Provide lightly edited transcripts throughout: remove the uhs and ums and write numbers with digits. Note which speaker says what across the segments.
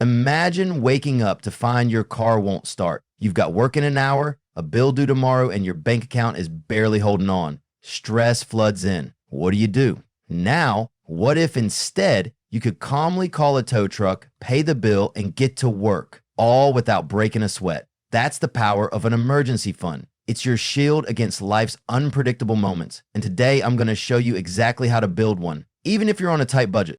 Speaker 1: Imagine waking up to find your car won't start. You've got work in an hour, a bill due tomorrow, and your bank account is barely holding on. Stress floods in. What do? Now, what if instead you could calmly call a tow truck, pay the bill, and get to work, all without breaking a sweat? That's the power of an emergency fund. It's your shield against life's unpredictable moments. And today I'm going to show you exactly how to build one, even if you're on a tight budget.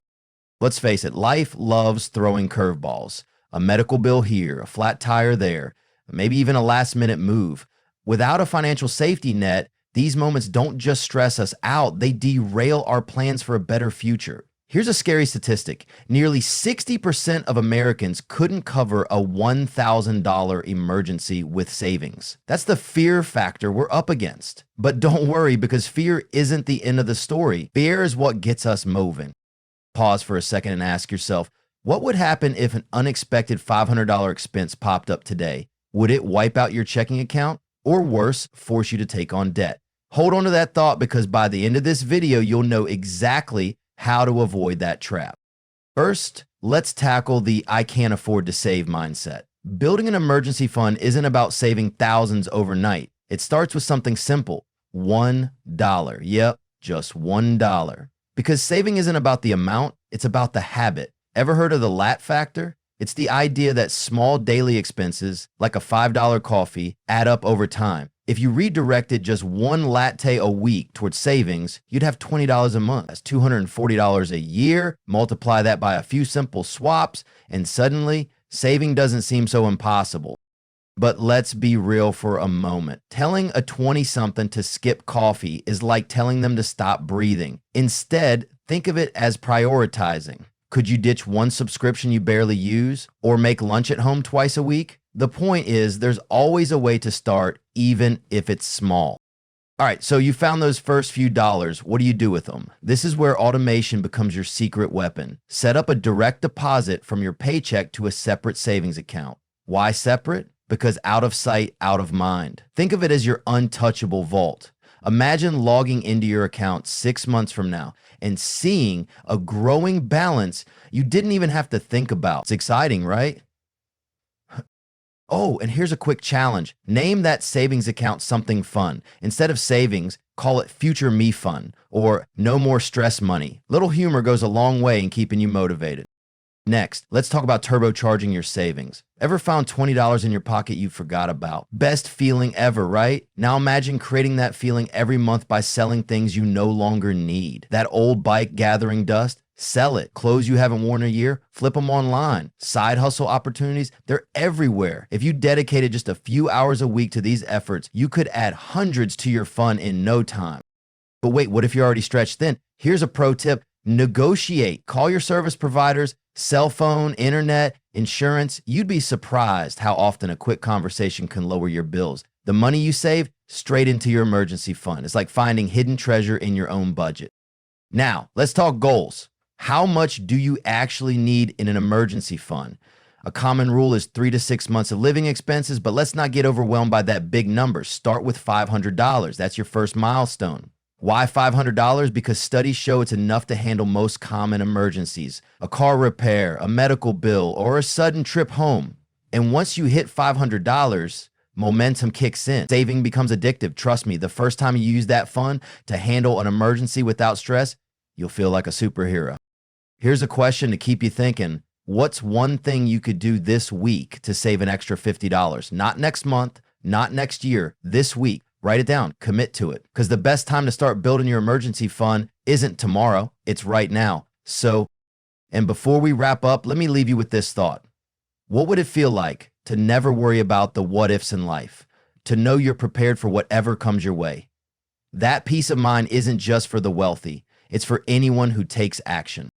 Speaker 1: Let's face it, life loves throwing curveballs. A medical bill here, a flat tire there, maybe even a last-minute move. Without a financial safety net, these moments don't just stress us out, they derail our plans for a better future. Here's a scary statistic. Nearly 60% of Americans couldn't cover a $1,000 emergency with savings. That's the fear factor we're up against. But don't worry, because fear isn't the end of the story. Fear is what gets us moving. Pause for a second and ask yourself, what would happen if an unexpected $500 expense popped up today? Would it wipe out your checking account? Or worse, force you to take on debt? Hold on to that thought, because by the end of this video, you'll know exactly how to avoid that trap. First, let's tackle the I can't afford to save mindset. Building an emergency fund isn't about saving thousands overnight. It starts with something simple, $1. Yep, just $1. Because saving isn't about the amount, it's about the habit. Ever heard of the LAT factor? It's the idea that small daily expenses, like a $5 coffee, add up over time. If you redirected just one latte a week towards savings, you'd have $20 a month. That's $240 a year. Multiply that by a few simple swaps, and suddenly, saving doesn't seem so impossible. But let's be real for a moment. Telling a 20-something to skip coffee is like telling them to stop breathing. Instead, think of it as prioritizing. Could you ditch one subscription you barely use, or make lunch at home twice a week? The point is, there's always a way to start, even if it's small. All right, so you found those first few dollars. What do you do with them? This is where automation becomes your secret weapon. Set up a direct deposit from your paycheck to a separate savings account. Why separate? Because out of sight, out of mind. Think of it as your untouchable vault. Imagine logging into your account 6 months from now and seeing a growing balance you didn't even have to think about. It's exciting, right? Oh, and here's a quick challenge. Name that savings account something fun. Instead of savings, call it Future Me Fun or No More Stress Money. Little humor goes a long way in keeping you motivated. Next, let's talk about turbocharging your savings. Ever found $20 in your pocket you forgot about? Best feeling ever, right? Now imagine creating that feeling every month by selling things you no longer need. That old bike gathering dust? Sell it. Clothes you haven't worn in a year? Flip them online. Side hustle opportunities? They're everywhere. If you dedicated just a few hours a week to these efforts, you could add hundreds to your fund in no time. But wait, what if you're already stretched thin? Here's a pro tip. Negotiate. Call your service providers, cell phone, internet, insurance. You'd be surprised how often a quick conversation can lower your bills. The money you save, straight into your emergency fund. It's like finding hidden treasure in your own budget. Now, let's talk goals. How much do you actually need in an emergency fund? A common rule is 3 to 6 months of living expenses, but let's not get overwhelmed by that big number. Start with $500. That's your first milestone. Why $500? Because studies show it's enough to handle most common emergencies, a car repair, a medical bill, or a sudden trip home. And once you hit $500, momentum kicks in. Saving becomes addictive. Trust me, the first time you use that fund to handle an emergency without stress, you'll feel like a superhero. Here's a question to keep you thinking. What's one thing you could do this week to save an extra $50? Not next month, not next year, this week. Write it down, commit to it, because the best time to start building your emergency fund isn't tomorrow, it's right now. And before we wrap up, let me leave you with this thought. What would it feel like to never worry about the what ifs in life, to know you're prepared for whatever comes your way? That peace of mind isn't just for the wealthy, it's for anyone who takes action.